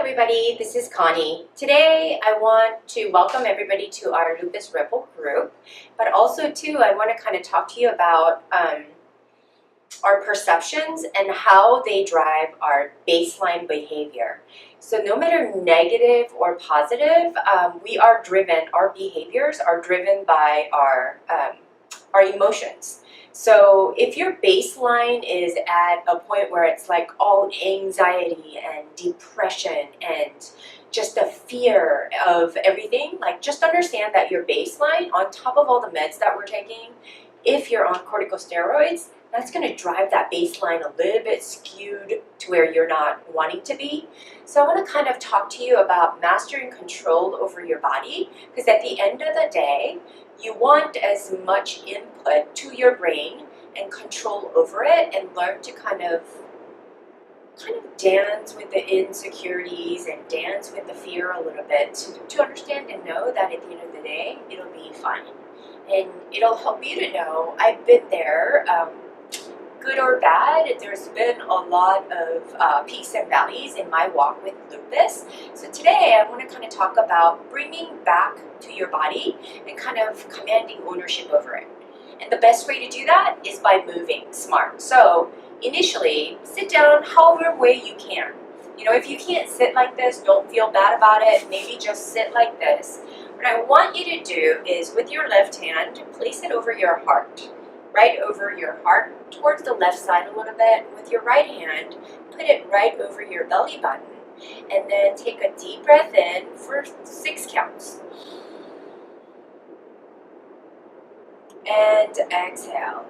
everybody, this is Connie. Today I want to welcome everybody to our Lupus Ripple group, but also too I want to kind of talk to you about our perceptions and how they drive our baseline behavior. So no matter negative or positive, our behaviors are driven by our emotions. So if your baseline is at a point where it's like all anxiety and depression and just the fear of everything, like just understand that your baseline, on top of all the meds that we're taking, if you're on corticosteroids, that's going to drive that baseline a little bit skewed to where you're not wanting to be. So I want to kind of talk to you about mastering control over your body, because at the end of the day, you want as much input to your brain and control over it and learn to kind of dance with the insecurities and dance with the fear a little bit to understand and know that at the end of the day, it'll be fine. And it'll help you to know, I've been there, good or bad, there's been a lot of peaks and valleys in my walk with lupus. So today I want to kind of talk about bringing back to your body and kind of commanding ownership over it. And the best way to do that is by moving smart. So initially, sit down however way you can. You know, if you can't sit like this, don't feel bad about it. Maybe just sit like this. What I want you to do is with your left hand, place it over your heart. Right over your heart, towards the left side a little bit. With your right hand, put it right over your belly button. And then take a deep breath in for 6 counts. And exhale.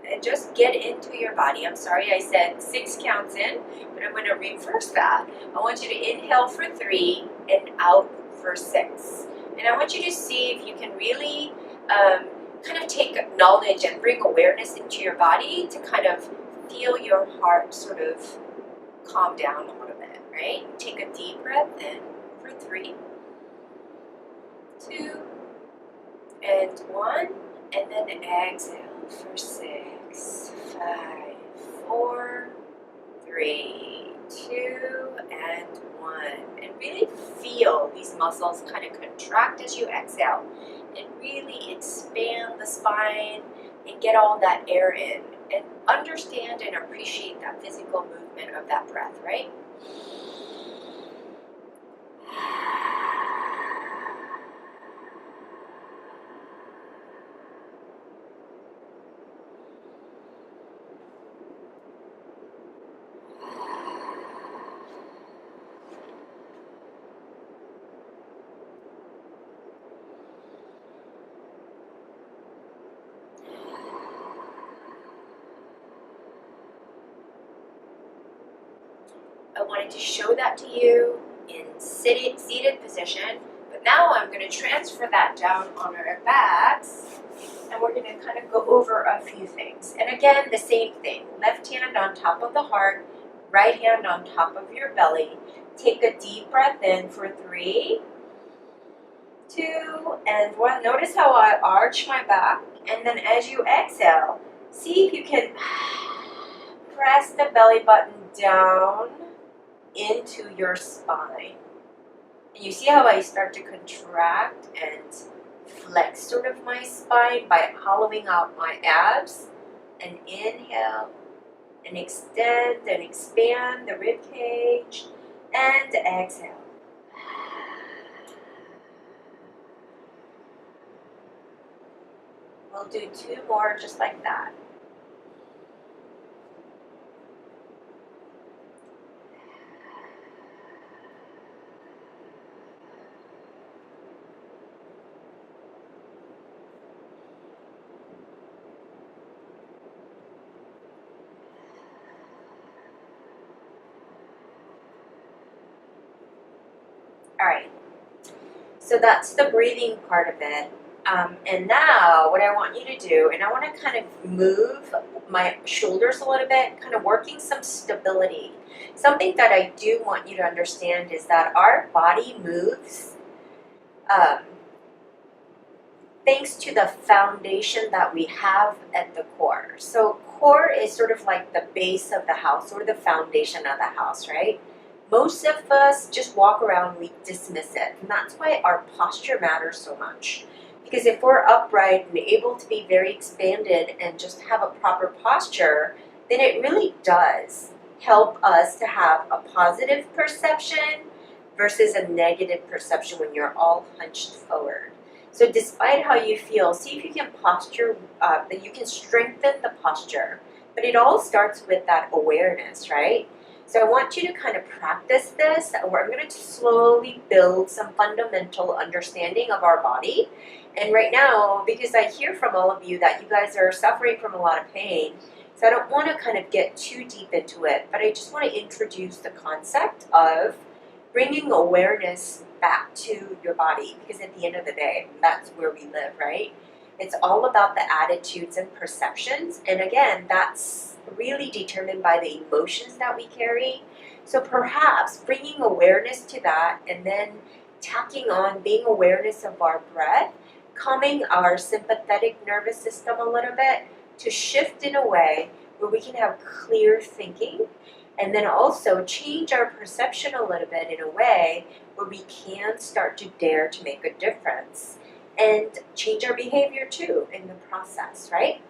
And just get into your body. I'm sorry I said 6 counts in, but I'm going to reverse that. I want you to inhale for 3 and out for 6. And I want you to see if you can really kind of take knowledge and bring awareness into your body to kind of feel your heart sort of calm down a little bit, right? Take a deep breath in for 3, 2, and 1, and then exhale for 6, 5, 4, 3, 2, and 1. And really feel these muscles kind of contract as you exhale and really expand the spine and get all that air in and understand and appreciate that physical movement of that breath, right? I wanted to show that to you in seated position, but now I'm going to transfer that down on our backs, and we're going to kind of go over a few things. And again, the same thing. Left hand on top of the heart, right hand on top of your belly. Take a deep breath in for 3, 2, and 1. Notice how I arch my back, and then as you exhale, see if you can press the belly button down into your spine. And you see how I start to contract and flex sort of my spine by hollowing out my abs. And inhale and extend and expand the rib cage, and exhale. We'll do 2 more just like that. All right, so that's the breathing part of it. And now what I want you to do, and I want to kind of move my shoulders a little bit, kind of working some stability. Something that I do want you to understand is that our body moves thanks to the foundation that we have at the core. So core is sort of like the base of the house or the foundation of the house, right? Most of us just walk around, we dismiss it. And that's why our posture matters so much. Because if we're upright and able to be very expanded and just have a proper posture, then it really does help us to have a positive perception versus a negative perception when you're all hunched forward. So despite how you feel, see if you can posture, that you can strengthen the posture. But it all starts with that awareness, right? So I want you to kind of practice this. I'm going to slowly build some fundamental understanding of our body. And right now, because I hear from all of you that you guys are suffering from a lot of pain, so I don't want to kind of get too deep into it, but I just want to introduce the concept of bringing awareness back to your body, because at the end of the day, that's where we live, right? It's all about the attitudes and perceptions, and again, that's really determined by the emotions that we carry. So perhaps bringing awareness to that, and then tacking on being awareness of our breath, calming our sympathetic nervous system a little bit to shift in a way where we can have clear thinking, and then also change our perception a little bit in a way where we can start to dare to make a difference and change our behavior too in the process, right?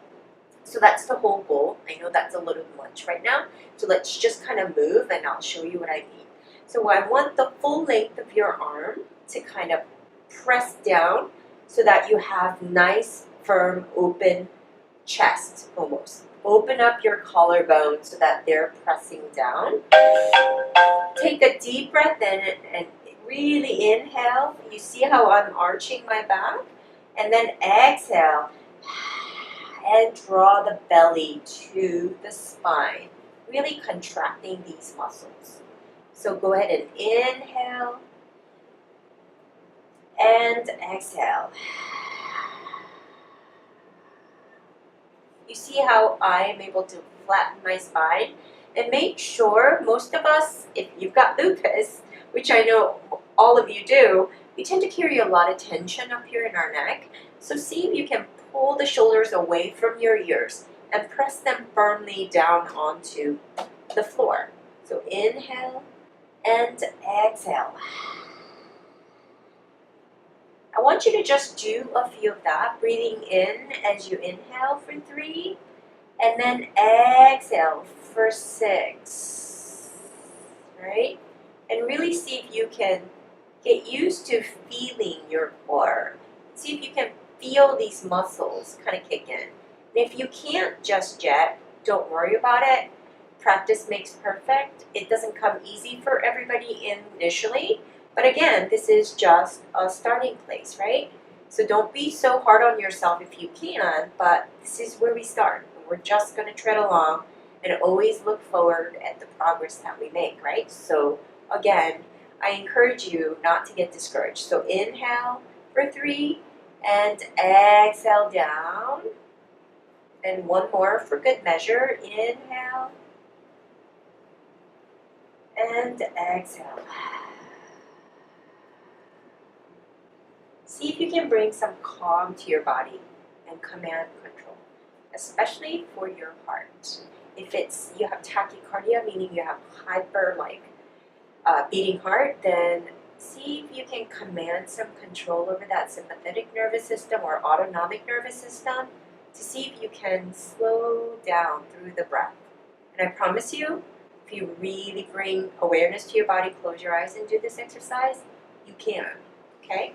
So that's the whole goal. I know that's a little much right now, so let's just kind of move and I'll show you what I mean. So I want the full length of your arm to kind of press down so that you have nice, firm, open chest almost. Open up your collarbone so that they're pressing down. Take a deep breath in and really inhale. You see how I'm arching my back? And then exhale and draw the belly to the spine, really contracting these muscles. So go ahead and inhale and exhale. You see how I am able to flatten my spine? And make sure, most of us, if you've got lupus, which I know all of you do, we tend to carry a lot of tension up here in our neck. So see if you can pull the shoulders away from your ears and press them firmly down onto the floor. So inhale and exhale. I want you to just do a few of that, breathing in as you inhale for 3, and then exhale for 6, right? And really see if you can get used to feeling your core. See if you can feel these muscles kind of kick in. And if you can't just yet, don't worry about it. Practice makes perfect. It doesn't come easy for everybody initially. But again, this is just a starting place, right? So don't be so hard on yourself if you can, but this is where we start. We're just going to tread along and always look forward at the progress that we make, right? So again, I encourage you not to get discouraged. So inhale for 3 and exhale down. And one more for good measure. Inhale and exhale. See if you can bring some calm to your body and command control, especially for your heart. If it's you have tachycardia, meaning you have hyper beating heart, then see if you can command some control over that sympathetic nervous system or autonomic nervous system to see if you can slow down through the breath. And I promise you, if you really bring awareness to your body, close your eyes and do this exercise, you can, okay?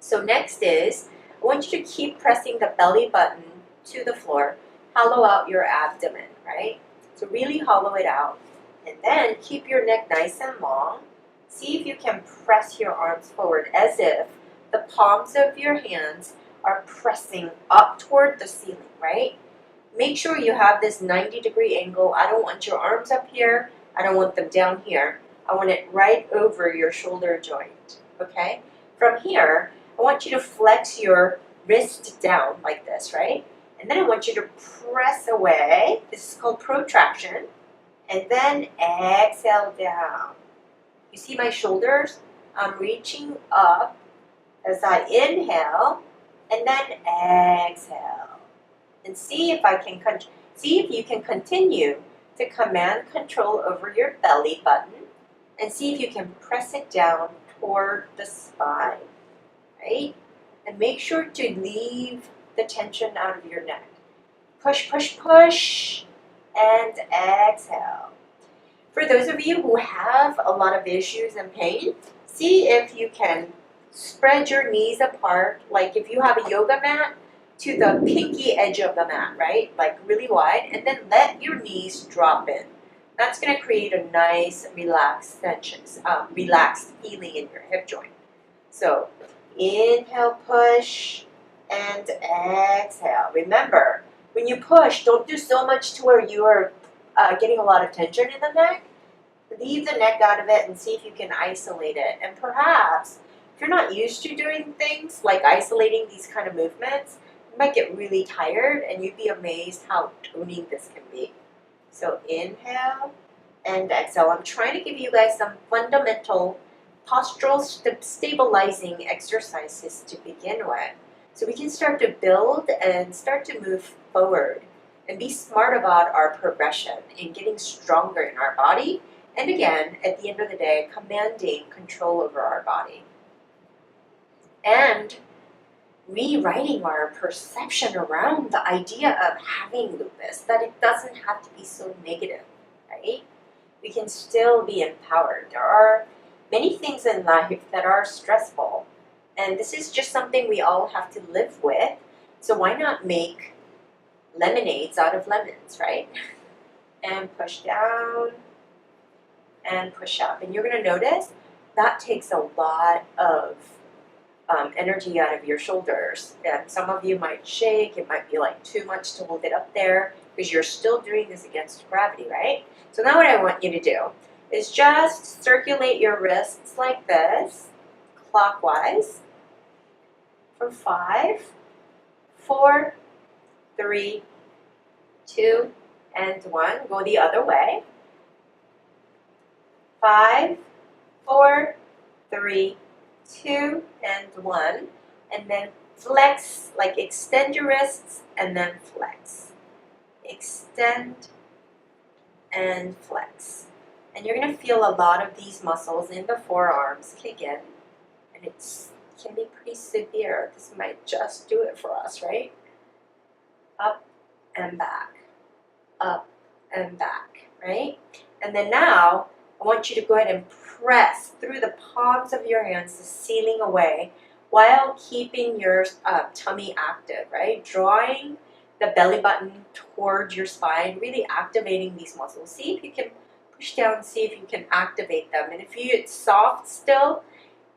So next is, I want you to keep pressing the belly button to the floor. Hollow out your abdomen, right? So really hollow it out. And then keep your neck nice and long. See if you can press your arms forward as if the palms of your hands are pressing up toward the ceiling, right? Make sure you have this 90-degree angle. I don't want your arms up here. I don't want them down here. I want it right over your shoulder joint, okay? From here, I want you to flex your wrist down like this, right? And then I want you to press away. This is called protraction. And then exhale down. You see my shoulders? I'm reaching up as I inhale and then exhale. And see if I can See if you can continue to command control over your belly button and see if you can press it down toward the spine, right? And make sure to leave the tension out of your neck. Push, push, push, and exhale. For those of you who have a lot of issues and pain, see if you can spread your knees apart, like if you have a yoga mat, to the pinky edge of the mat, right? Like really wide, and then let your knees drop in. That's going to create a nice relaxed tension, relaxed feeling in your hip joint. So inhale, push, and exhale. Remember, when you push, don't do so much to where you are getting a lot of tension in the neck. Leave the neck out of it and see if you can isolate it. And perhaps, if you're not used to doing things like isolating these kind of movements, you might get really tired and you'd be amazed how toning this can be. So inhale and exhale. I'm trying to give you guys some fundamental postural stabilizing exercises to begin with. So we can start to build and start to move forward and be smart about our progression in getting stronger in our body. And again, at the end of the day, commanding control over our body. And rewriting our perception around the idea of having lupus, that it doesn't have to be so negative, right? We can still be empowered. There are many things in life that are stressful, and this is just something we all have to live with. So why not make lemonades out of lemons, right? And push down and push up. And you're going to notice that takes a lot of energy out of your shoulders. And some of you might shake. It might be like too much to hold it up there because you're still doing this against gravity, right? So now what I want you to do is just circulate your wrists like this, clockwise, for 5, 4, 3, 2, and 1. Go the other way. 5, 4, 3, 2, and 1. And then flex, like extend your wrists and then flex. Extend and flex. And you're going to feel a lot of these muscles in the forearms kick in. And it can be pretty severe. This might just do it for us, right? Up and back. Up and back, right? And then now, I want you to go ahead and press through the palms of your hands, the ceiling away, while keeping your tummy active, right? Drawing the belly button towards your spine, really activating these muscles. See if you can push down, see if you can activate them. And if it's soft still,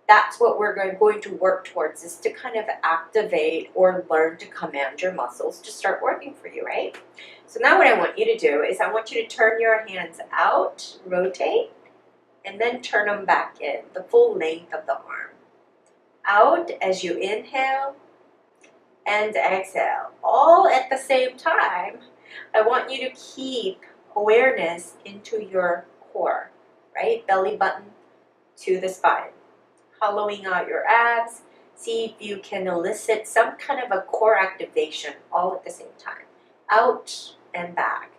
that's what we're going to work towards, is to kind of activate or learn to command your muscles to start working for you, right? So now what I want you to do is I want you to turn your hands out, rotate, and then turn them back in, the full length of the arm. Out as you inhale and exhale. All at the same time, I want you to keep awareness into your core, right? Belly button to the spine. Hollowing out your abs. See if you can elicit some kind of a core activation all at the same time. Out and back.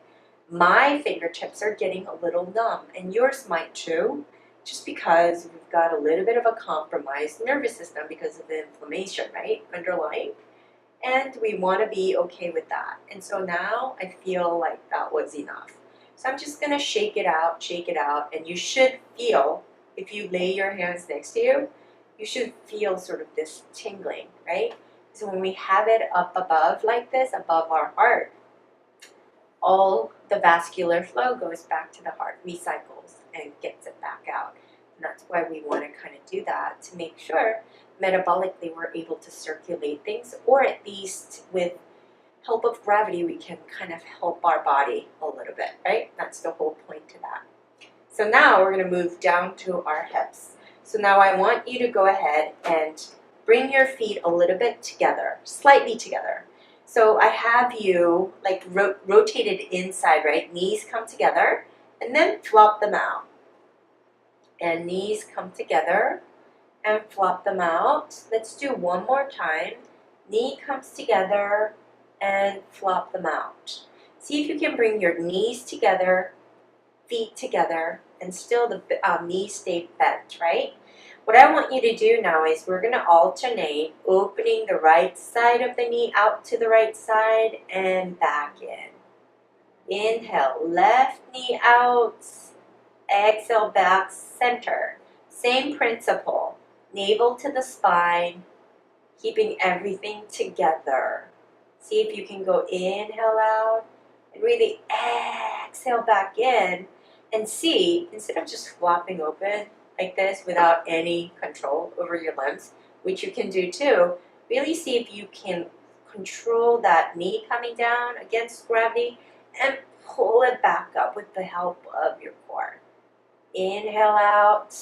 My fingertips are getting a little numb, and yours might too, just because we've got a little bit of a compromised nervous system because of the inflammation, right, underlying. And we want to be okay with that. And so now I feel like that was enough. So I'm just going to shake it out, and you should feel, if you lay your hands next to you, you should feel sort of this tingling, right? So when we have it up above like this, above our heart, all the vascular flow goes back to the heart, recycles, and gets it back out. And that's why we want to kind of do that, to make sure metabolically we're able to circulate things, or at least with help of gravity we can kind of help our body a little bit, right? That's the whole point to that. So now we're going to move down to our hips. So now I want you to go ahead and bring your feet a little bit together, slightly together. So I have you like rotated inside, right? Knees come together and then flop them out. And knees come together and flop them out. Let's do one more time. Knee comes together and flop them out. See if you can bring your knees together, feet together, and still the knees stay bent, right? What I want you to do now is we're going to alternate opening the right side of the knee out to the right side and back in. Inhale, left knee out. Exhale, back center. Same principle. Navel to the spine, keeping everything together. See if you can go inhale out and really exhale back in. And see, instead of just flopping open like this without any control over your limbs, which you can do too, really see if you can control that knee coming down against gravity and pull it back up with the help of your core. Inhale out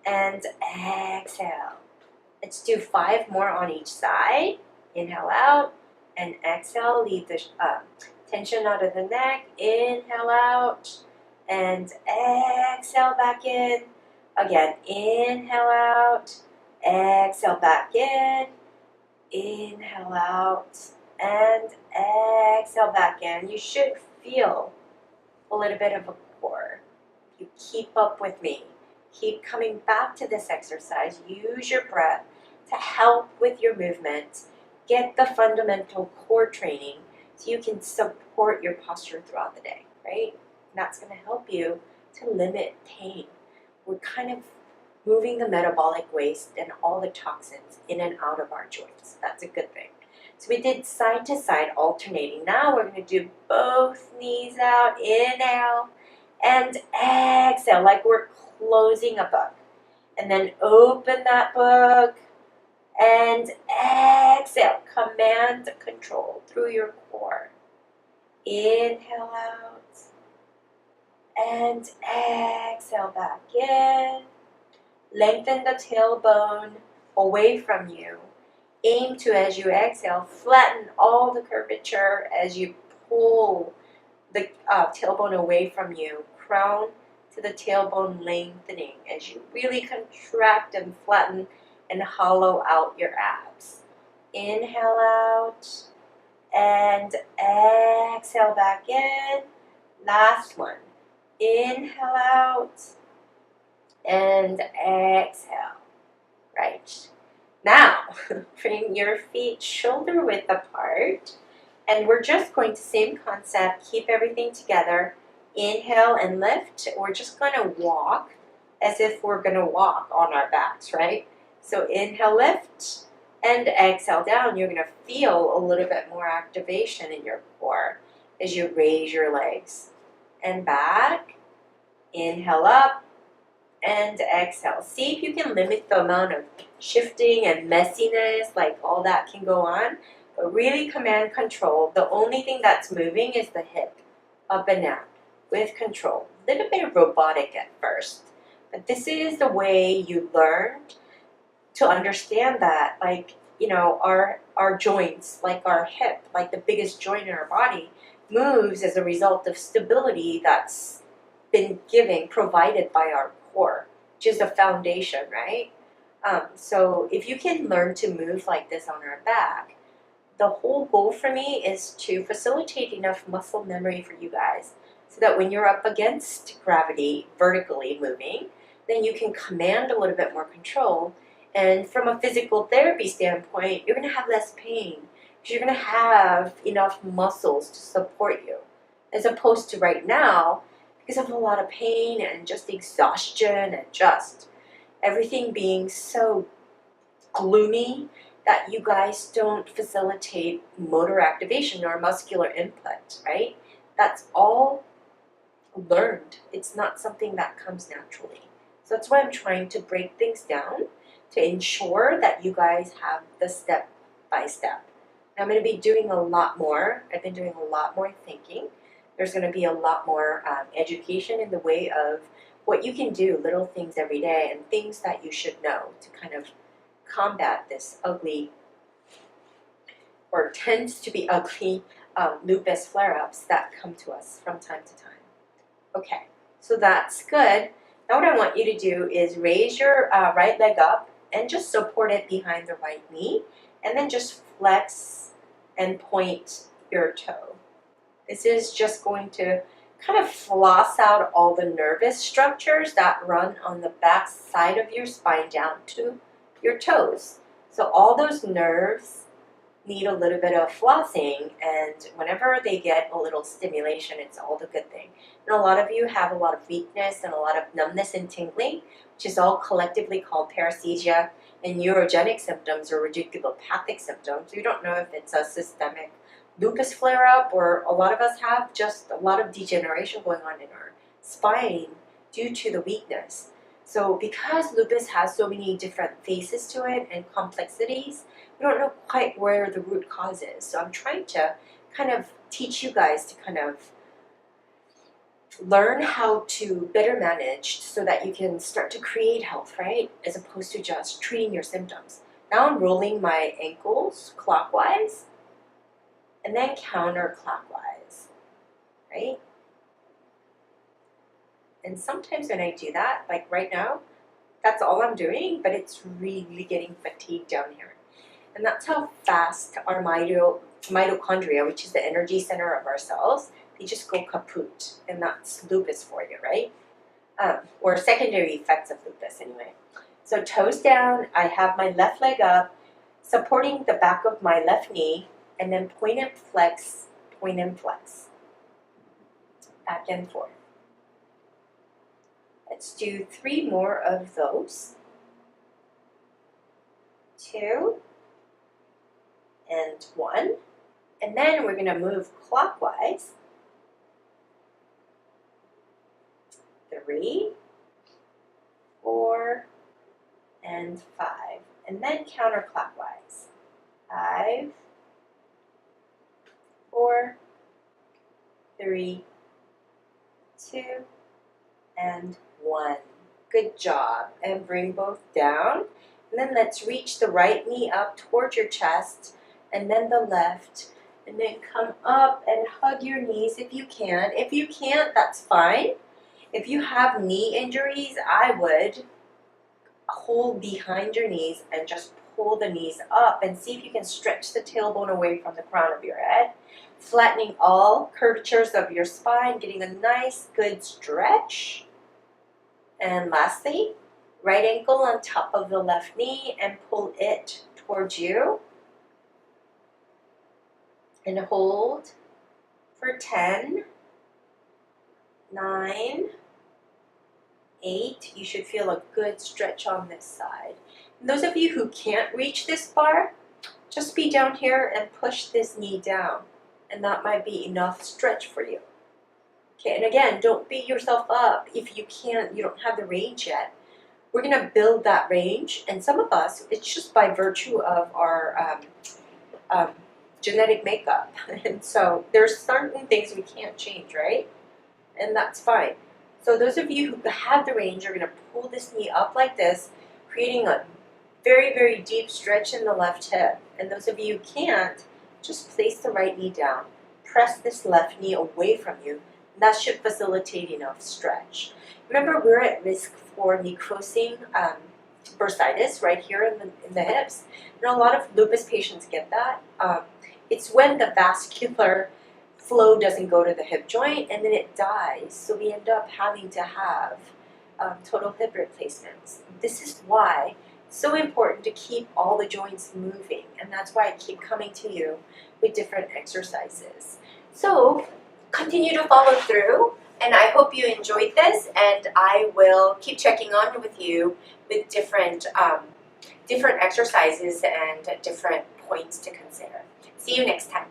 and exhale. Let's do 5 more on each side. Inhale out and exhale. Leave the tension out of the neck. Inhale out and exhale back in. Again, inhale out, exhale back in. Inhale out and exhale back in. You should feel a little bit of a core. You keep up with me. Keep coming back to this exercise. Use your breath to help with your movement. Get the fundamental core training so you can support your posture throughout the day, right? And that's going to help you to limit pain. We're kind of moving the metabolic waste and all the toxins in and out of our joints. That's a good thing. So we did side to side alternating. Now we're going to do both knees out. Inhale and exhale like we're closing a book. And then open that book and exhale. Command control through your core. Inhale out and exhale back in. Lengthen the tailbone away from you. Aim to, as you exhale, flatten all the curvature as you pull the tailbone away from you. Crown to the tailbone lengthening as you really contract and flatten and hollow out your abs. Inhale out and exhale back in. Last one. Inhale out and exhale. Right. Now, bring your feet shoulder width apart, and we're just going to, same concept, keep everything together. Inhale and lift. We're just going to walk as if we're going to walk on our backs, right? So inhale, lift, and exhale down. You're going to feel a little bit more activation in your core as you raise your legs. And back. Inhale up and exhale. See if you can limit the amount of shifting and messiness, like all that can go on, but really command control. The only thing that's moving is the hip, up and down, with control. A little bit of robotic at first, but this is the way you learned to understand that, like, you know, our joints, like our hip, like the biggest joint in our body, moves as a result of stability that's been provided by our core, which is the foundation, right? So if you can learn to move like this on our back, the whole goal for me is to facilitate enough muscle memory for you guys so that when you're up against gravity, vertically moving, then you can command a little bit more control. And from a physical therapy standpoint, you're going to have less pain because you're going to have enough muscles to support you, as opposed to right now, because of a lot of pain and just exhaustion and just everything being so gloomy that you guys don't facilitate motor activation or muscular input, right? That's all learned. It's not something that comes naturally. So that's why I'm trying to break things down to ensure that you guys have the step by step. Now I'm going to be doing a lot more. I've been doing a lot more thinking. There's going to be a lot more education in the way of what you can do, little things every day, and things that you should know to kind of combat this ugly, or tends to be ugly, lupus flare-ups that come to us from time to time. Okay, so that's good. Now what I want you to do is raise your right leg up and just support it behind the right knee, and then just flex and point your toe. This is just going to kind of floss out all the nervous structures that run on the back side of your spine down to your toes. So all those nerves need a little bit of flossing, and whenever they get a little stimulation, it's all the good thing. And a lot of you have a lot of weakness and a lot of numbness and tingling, which is all collectively called paresthesia and neurogenic symptoms or radiculopathic symptoms. We don't know if it's a systemic lupus flare-up, or a lot of us have just a lot of degeneration going on in our spine due to the weakness. So because lupus has so many different faces to it and complexities, we don't know quite where the root cause is. So I'm trying to kind of teach you guys to kind of learn how to better manage so that you can start to create health, right? As opposed to just treating your symptoms. Now I'm rolling my ankles clockwise and then counterclockwise, right? And sometimes when I do that, like right now, that's all I'm doing, but it's really getting fatigued down here. And that's how fast our mitochondria, which is the energy center of our cells, they just go kaput. And that's lupus for you, right? Or secondary effects of lupus anyway. So toes down, I have my left leg up, supporting the back of my left knee, and then point and flex, back and forth. Let's do 3 more of those. 2 and 1. And then we're going to move clockwise. 3, 4, and 5. And then counterclockwise. 5, 4, 3, 2, and 1. Good job. And bring both down. And then let's reach the right knee up towards your chest, and then the left. And then come up and hug your knees if you can. If you can't, that's fine. If you have knee injuries, I would hold behind your knees and just pull the knees up and see if you can stretch the tailbone away from the crown of your head, flattening all curvatures of your spine, getting a nice good stretch. And lastly, right ankle on top of the left knee and pull it towards you. And hold for 10, 9, 8. You should feel a good stretch on this side. And those of you who can't reach this bar, just be down here and push this knee down. And that might be enough stretch for you. Okay, and again, don't beat yourself up if you can't, you don't have the range yet. We're going to build that range, and some of us, it's just by virtue of our genetic makeup. And so there's certain things we can't change, right? And that's fine. So those of you who have the range are going to pull this knee up like this, creating a very, very deep stretch in the left hip. And those of you who can't, just place the right knee down. Press this left knee away from you. And that should facilitate enough stretch. Remember, we're at risk for necrosing bursitis right here in the hips. And a lot of lupus patients get that. It's when the vascular flow doesn't go to the hip joint and then it dies. So we end up having to have total hip replacements. This is why it's so important to keep all the joints moving. And that's why I keep coming to you with different exercises. So continue to follow through. And I hope you enjoyed this, and I will keep checking on with you with different exercises and different points to consider. See you next time.